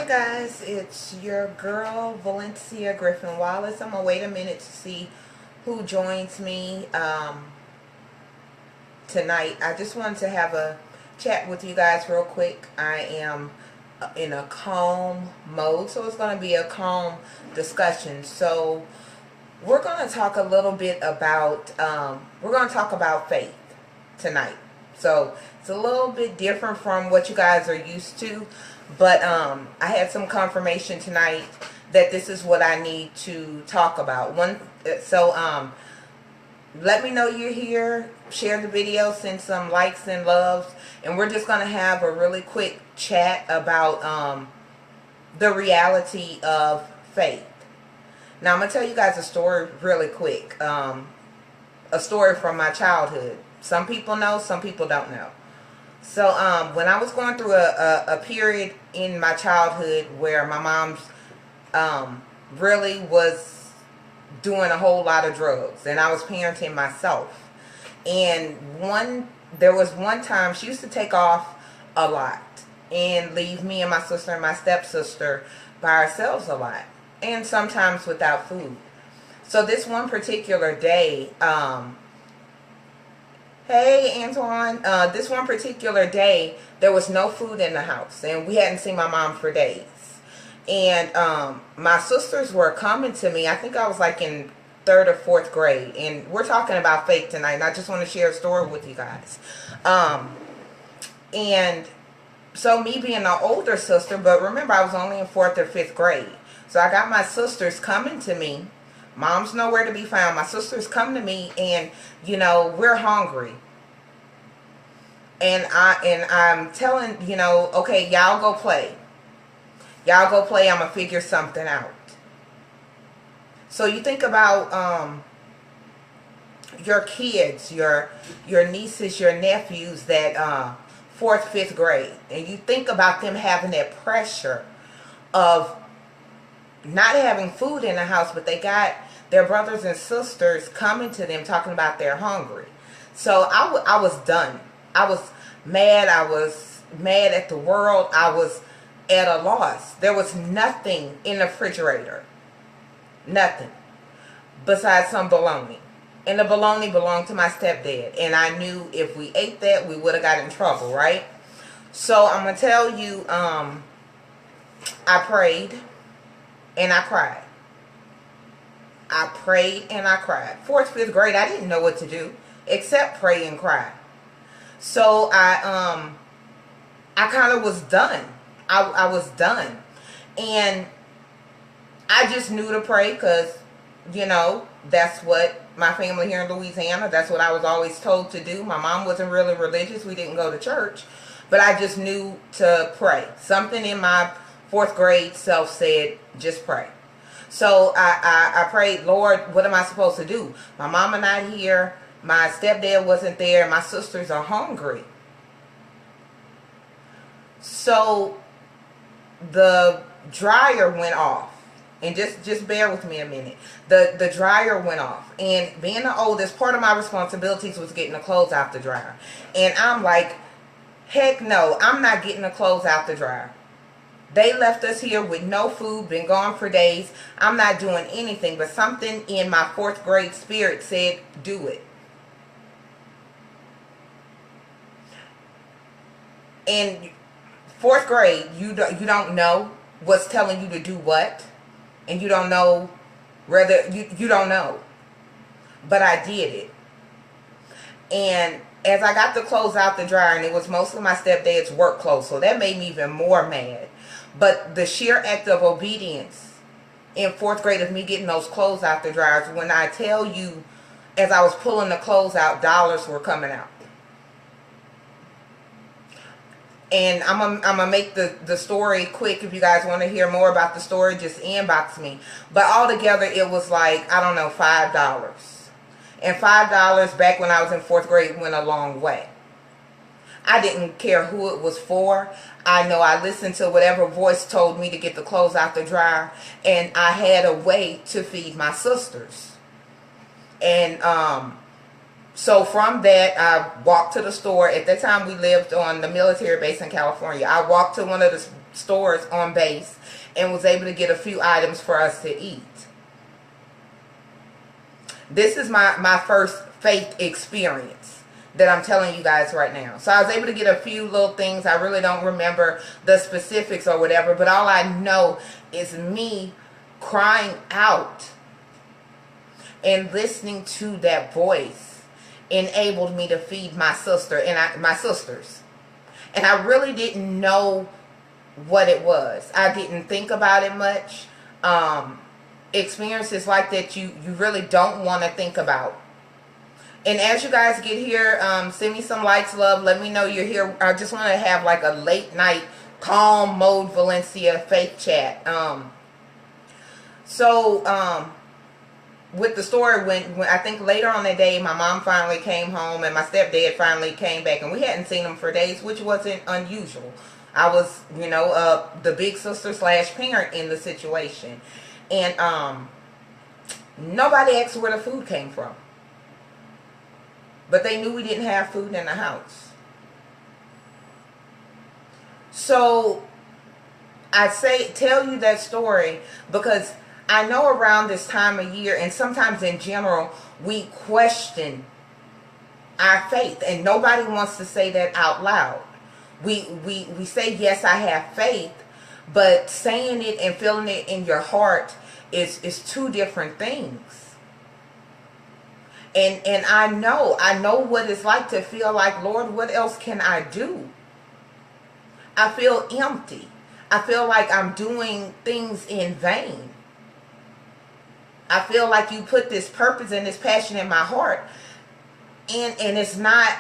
Hey guys, it's your girl Valencia Griffin Wallace. I'm gonna wait a minute to see who joins me tonight. I just wanted to have a chat with you guys real quick. I am in a calm mode, so it's gonna be a calm discussion. So we're gonna talk a little bit about faith tonight. So it's a little bit different from what you guys are used to. But I had some confirmation tonight that this is what I need to talk about. Let me know you're here. Share the video. Send some likes and loves. And we're just going to have a really quick chat about the reality of faith. Now, I'm going to tell you guys a story really quick. A story from my childhood. Some people know, some people don't know. So when I was going through a period in my childhood where my mom's really was doing a whole lot of drugs, and I was parenting myself. And there was one time she used to take off a lot and leave me and my sister and my stepsister by ourselves a lot, and sometimes without food. So this one particular day, hey Antoine, this one particular day there was no food in the house, and we hadn't seen my mom for days. And my sisters were coming to me. I think I was like in 3rd or 4th grade, and we're talking about faith tonight, and I just want to share a story with you guys. And so me being an older sister, but remember I was only in 4th or 5th grade, so I got my sisters coming to me. Mom's nowhere to be found. My sisters come to me, and we're hungry. And I'm telling, okay, y'all go play. Y'all go play. I'm gonna figure something out. So you think about your kids, your nieces, your nephews that 4th, 5th grade, and you think about them having that pressure of not having food in the house, but they got their brothers and sisters coming to them talking about they're hungry. So I was done. I was mad. I was mad at the world. I was at a loss. There was nothing in the refrigerator. Nothing. Besides some bologna. And the bologna belonged to my stepdad. And I knew if we ate that, we would have got in trouble, right? So I'm going to tell you, I prayed. And I cried. I prayed and I cried. 4th, 5th grade, I didn't know what to do except pray and cry. So I kind of was done. I was done. And I just knew to pray because, that's what my family here in Louisiana, that's what I was always told to do. My mom wasn't really religious. We didn't go to church. But I just knew to pray. Something in my 4th grade self said, just pray. So I prayed, Lord, what am I supposed to do? My mama not here. My stepdad wasn't there. My sisters are hungry. So the dryer went off. And just bear with me a minute. The dryer went off. And being the oldest, part of my responsibilities was getting the clothes out the dryer. And I'm like, heck no, I'm not getting the clothes out the dryer. They left us here with no food, been gone for days. I'm not doing anything, but something in my 4th grade spirit said, do it. In 4th grade, you don't know what's telling you to do what, and you don't know whether you don't know. But I did it. And as I got the clothes out the dryer, and it was mostly my stepdad's work clothes, so that made me even more mad. But the sheer act of obedience in 4th grade of me getting those clothes out the dryers, when I tell you, as I was pulling the clothes out, dollars were coming out. And I'm gonna make the story quick. If you guys want to hear more about the story, just inbox me. But altogether, it was like, I don't know, $5. And $5 back when I was in 4th grade went a long way. I didn't care who it was for. I know I listened to whatever voice told me to get the clothes out the dryer. And I had a way to feed my sisters. And So from that, I walked to the store. At that time, we lived on the military base in California. I walked to one of the stores on base and was able to get a few items for us to eat. This is my first faith experience that I'm telling you guys right now. So I was able to get a few little things. I really don't remember the specifics or whatever, but all I know is me crying out and listening to that voice enabled me to feed my sister and my sisters. And I really didn't know what it was. I didn't think about it much. Experiences like that you really don't want to think about. And as you guys get here, send me some likes, love. Let me know you're here. I just want to have like a late night calm mode Valencia faith chat. With the story, when I think later on that day, my mom finally came home and my stepdad finally came back, and we hadn't seen them for days, which wasn't unusual. I was, the big sister / parent in the situation. And nobody asked where the food came from. But they knew we didn't have food in the house. So I tell you that story because I know around this time of year, and sometimes in general, we question our faith. And nobody wants to say that out loud. We say, yes, I have faith. But saying it and feeling it in your heart is two different things. And I know what it's like to feel like, Lord, what else can I do? I feel empty. I feel like I'm doing things in vain. I feel like you put this purpose and this passion in my heart, and it's not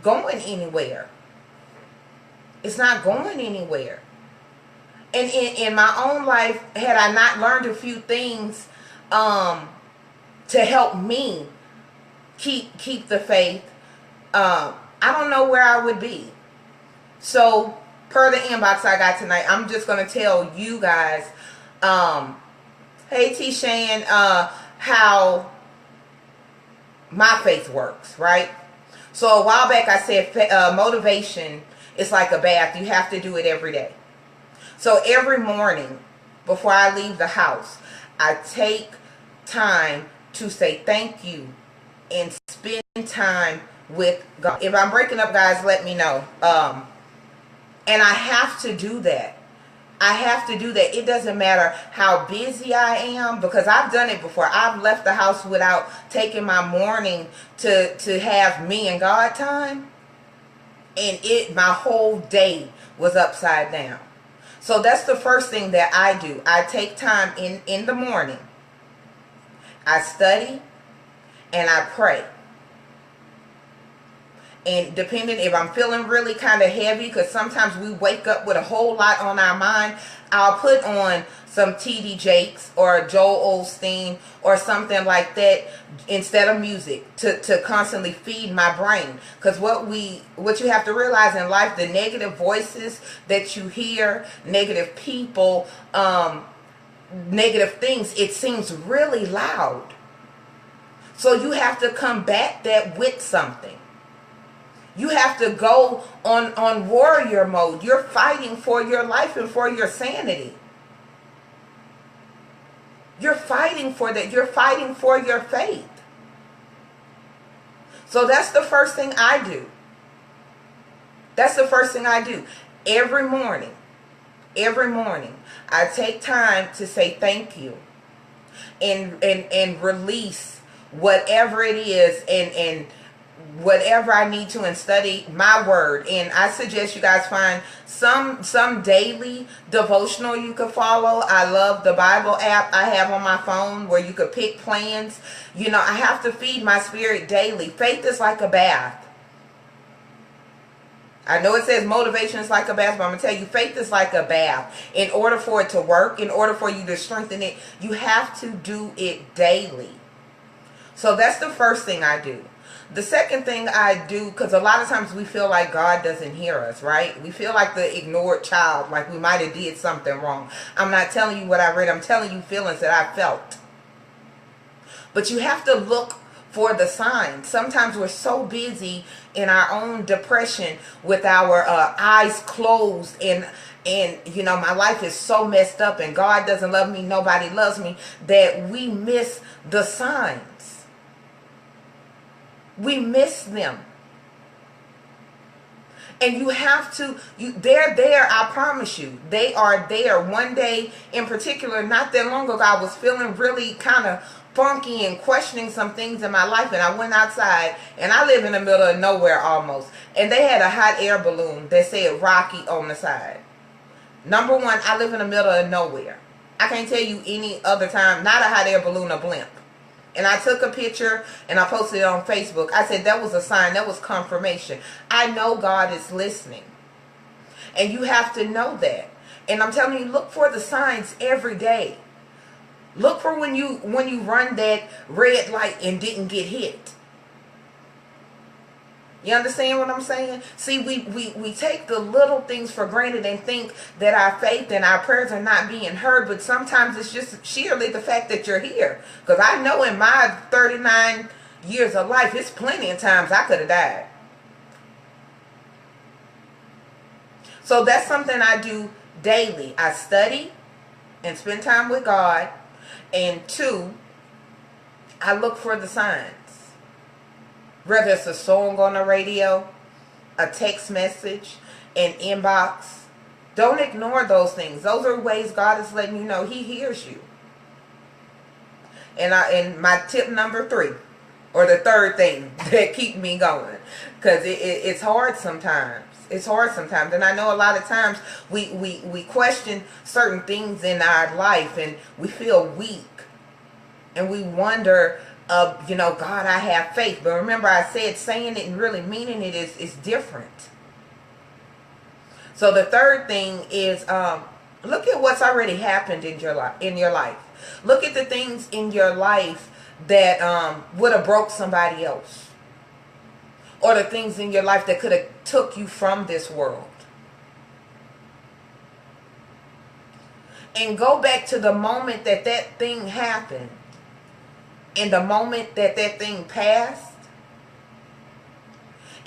going anywhere. It's not going anywhere. And in my own life, had I not learned a few things to help me keep the faith, I don't know where I would be. So per the inbox I got tonight, I'm just going to tell you guys, hey T. Shane, how my faith works, right? So a while back I said motivation is like a bath. You have to do it every day. So every morning before I leave the house, I take time to say thank you and spend time with God. If I'm breaking up, guys, let me know. And I have to do that. I have to do that. It doesn't matter how busy I am, because I've done it before. I've left the house without taking my morning to have me and God time. And my whole day was upside down. So that's the first thing that I do. I take time in the morning. I study and I pray. And depending if I'm feeling really kind of heavy, because sometimes we wake up with a whole lot on our mind, I'll put on some T.D. Jakes or Joel Osteen or something like that instead of music to constantly feed my brain. Because what you have to realize in life, the negative voices that you hear, negative people, negative things, it seems really loud. So you have to combat that with something. You have to go on warrior mode. You're fighting for your life and for your sanity. You're fighting for that. You're fighting for your faith. So that's the first thing I do. That's the first thing I do. Every morning, I take time to say thank you and release whatever it is and whatever I need to, and study my word. And I suggest you guys find some daily devotional you could follow. I love the Bible app I have on my phone where you could pick plans. I have to feed my spirit daily. Faith is like a bath. I know it says motivation is like a bath, but I'm going to tell you, faith is like a bath. In order for it to work, in order for you to strengthen it, you have to do it daily. So that's the first thing I do. The second thing I do, because a lot of times we feel like God doesn't hear us, right? We feel like the ignored child, like we might have did something wrong. I'm not telling you what I read. I'm telling you feelings that I felt. But you have to look for the signs. Sometimes we're so busy in our own depression with our eyes closed, and you know, my life is so messed up and God doesn't love me, nobody loves me, that we miss the signs. We miss them. And you have to, they're there, I promise you. They are there. One day in particular, not that long ago, I was feeling really kind of funky and questioning some things in my life. And I went outside, and I live in the middle of nowhere almost. And they had a hot air balloon that said Rocky on the side. Number one, I live in the middle of nowhere. I can't tell you any other time, not a hot air balloon, a blimp. And I took a picture and I posted it on Facebook. I said that was a sign. That was confirmation. I know God is listening. And you have to know that. And I'm telling you, look for the signs every day. Look for when you run that red light and didn't get hit. You understand what I'm saying? See, we take the little things for granted and think that our faith and our prayers are not being heard. But sometimes it's just sheerly the fact that you're here. Because I know in my 39 years of life, it's plenty of times I could have died. So that's something I do daily. I study and spend time with God. And 2, I look for the signs. Whether it's a song on the radio, a text message, an inbox. Don't ignore those things. Those are ways God is letting you know He hears you. And my tip number 3, or the third thing that keep me going, because it's hard sometimes. It's hard sometimes. And I know a lot of times we question certain things in our life and we feel weak. And we wonder, you know, God, I have faith. But remember, I said saying it and really meaning it is different. So the third thing is look at what's already happened in your life. Look at the things in your life that would have broke somebody else. Or the things in your life that could have took you from this world. And go back to the moment that thing happened. In the moment that thing passed,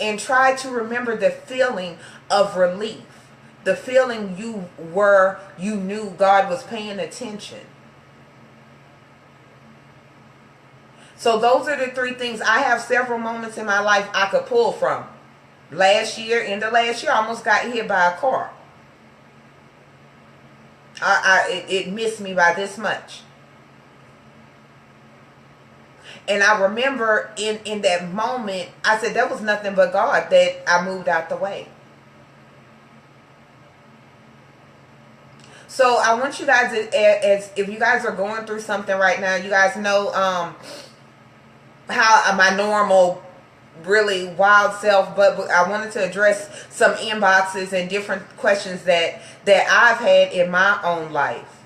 and try to remember the feeling of relief, the feeling you knew God was paying attention. So those are the 3 things. I have several moments in my life I could pull from. Last year, end of last year, I almost got hit by a car. It missed me by this much. And I remember in that moment, I said, that was nothing but God that I moved out the way. So I want you guys, as if you guys are going through something right now, you guys know how my normal, really wild self, but I wanted to address some inboxes and different questions that I've had in my own life.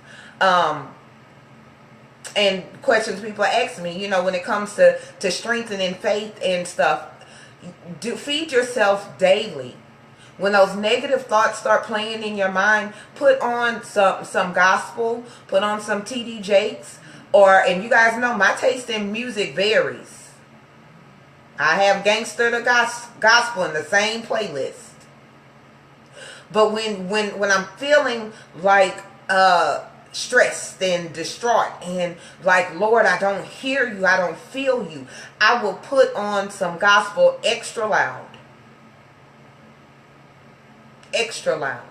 And questions people ask me, you know, when it comes to strengthening faith and stuff. Feed yourself daily. When those negative thoughts start playing in your mind, put on some gospel, put on some T.D. Jakes, and you guys know my taste in music varies. I have gangster to gospel in the same playlist. But when I'm feeling like stressed and distraught and like, Lord, I don't hear you, I don't feel you, I will put on some gospel extra loud. Extra loud.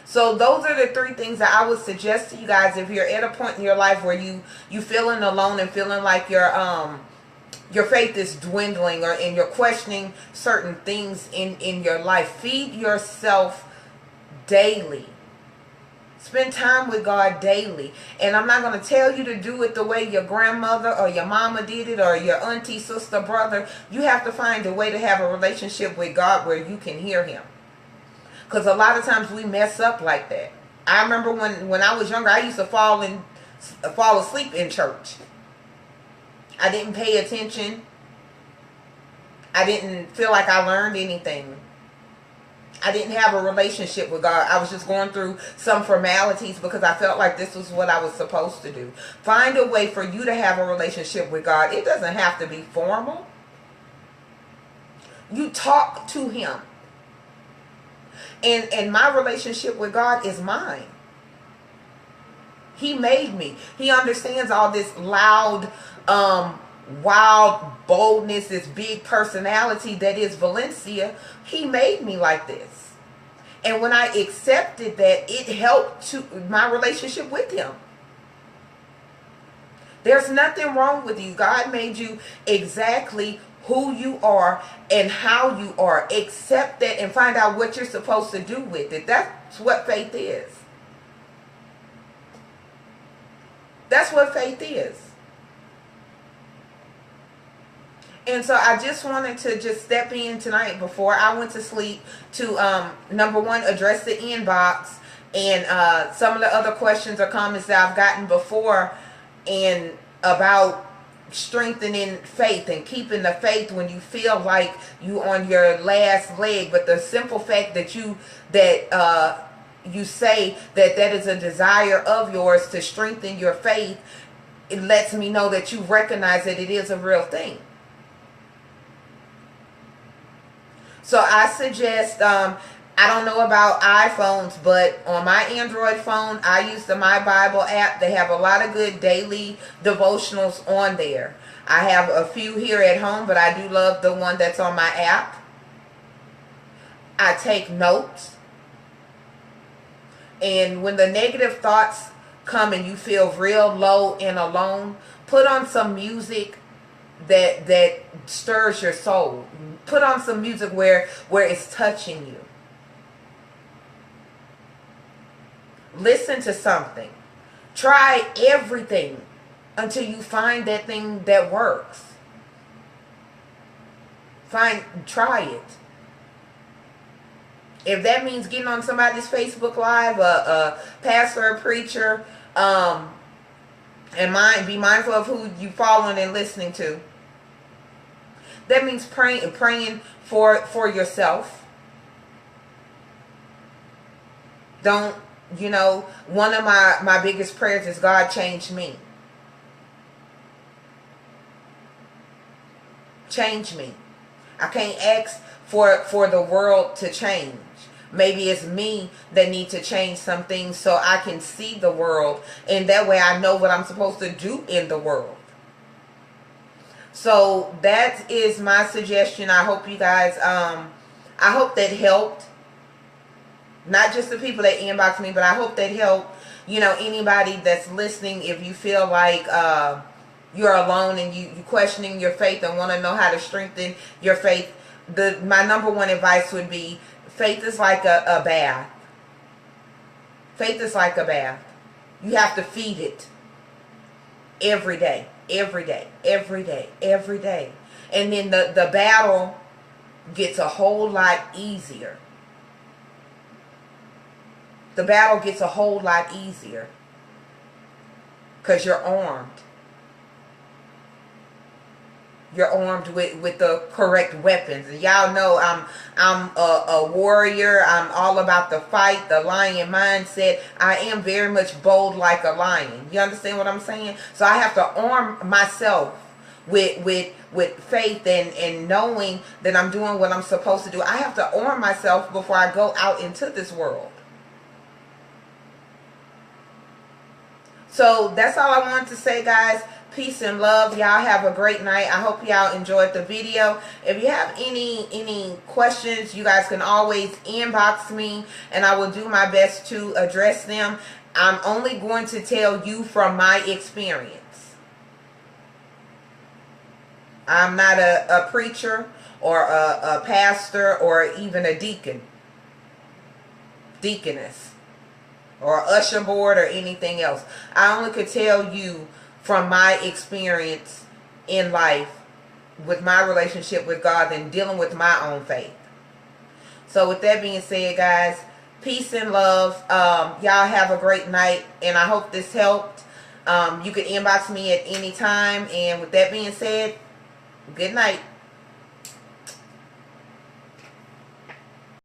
So those are the 3 things that I would suggest to you guys if you're at a point in your life where you feeling alone and feeling like your faith is dwindling, and you're questioning certain things in your life. Feed yourself daily. Spend time with God daily. And I'm not going to tell you to do it the way your grandmother or your mama did it, or your auntie, sister, brother. You have to find a way to have a relationship with God where you can hear Him. Because a lot of times we mess up like that. I remember when I was younger, I used to fall asleep in church. I didn't pay attention. I didn't feel like I learned anything. I didn't have a relationship with God. I was just going through some formalities because I felt like this was what I was supposed to do. Find a way for you to have a relationship with God. It doesn't have to be formal. You talk to him. And my relationship with God is mine. He made me. He understands all this loud, wild boldness, this big personality that is Valencia. He made me like this. And when I accepted that, it helped to my relationship with him. There's nothing wrong with you. God made you exactly who you are and how you are. Accept that and find out what you're supposed to do with it. That's what faith is. That's what faith is. And so I just wanted to just step in tonight before I went to sleep to, number one, address the inbox and some of the other questions or comments that I've gotten before and about strengthening faith and keeping the faith when you feel like you on your last leg. But the simple fact that you say that is a desire of yours to strengthen your faith, it lets me know that you recognize that it is a real thing. So I suggest, I don't know about iPhones, but on my Android phone, I use the My Bible app. They have a lot of good daily devotionals on there. I have a few here at home, but I do love the one that's on my app. I take notes. And when the negative thoughts come and you feel real low and alone, put on some music that stirs your soul. Put on some music where it's touching you. Listen to something. Try everything until you find that thing that works. Try it. If that means getting on somebody's Facebook Live, a pastor, a preacher, and be mindful of who you following and listening to. That means praying for yourself. Don't, one of my biggest prayers is, God, change me. Change me. I can't ask for the world to change. Maybe it's me that need to change some things so I can see the world, and that way I know what I'm supposed to do in the world. So that is my suggestion. I hope you guys, I hope that helped. Not just the people that inbox me, but I hope that helped, anybody that's listening. If you feel like you're alone and you questioning your faith and want to know how to strengthen your faith, my number one advice would be, faith is like a bath. Faith is like a bath. You have to feed it every day, every day, every day, every day. And then the battle gets a whole lot easier. The battle gets a whole lot easier because you're armed. You're armed with the correct weapons. And y'all know I'm a warrior. I'm all about the fight, the lion mindset. I am very much bold like a lion. You understand what I'm saying? So I have to arm myself with faith and knowing that I'm doing what I'm supposed to do. I have to arm myself before I go out into this world. So that's all I wanted to say, guys. Peace and love. Y'all have a great night. I hope y'all enjoyed the video. If you have any questions, you guys can always inbox me and I will do my best to address them. I'm only going to tell you from my experience. I'm not a preacher or a pastor or even a deaconess or usher board or anything else. I only could tell you from my experience in life with my relationship with God and dealing with my own faith. So with that being said, guys, peace and love. Y'all have a great night, and I hope this helped. You can inbox me at any time. And with that being said, good night.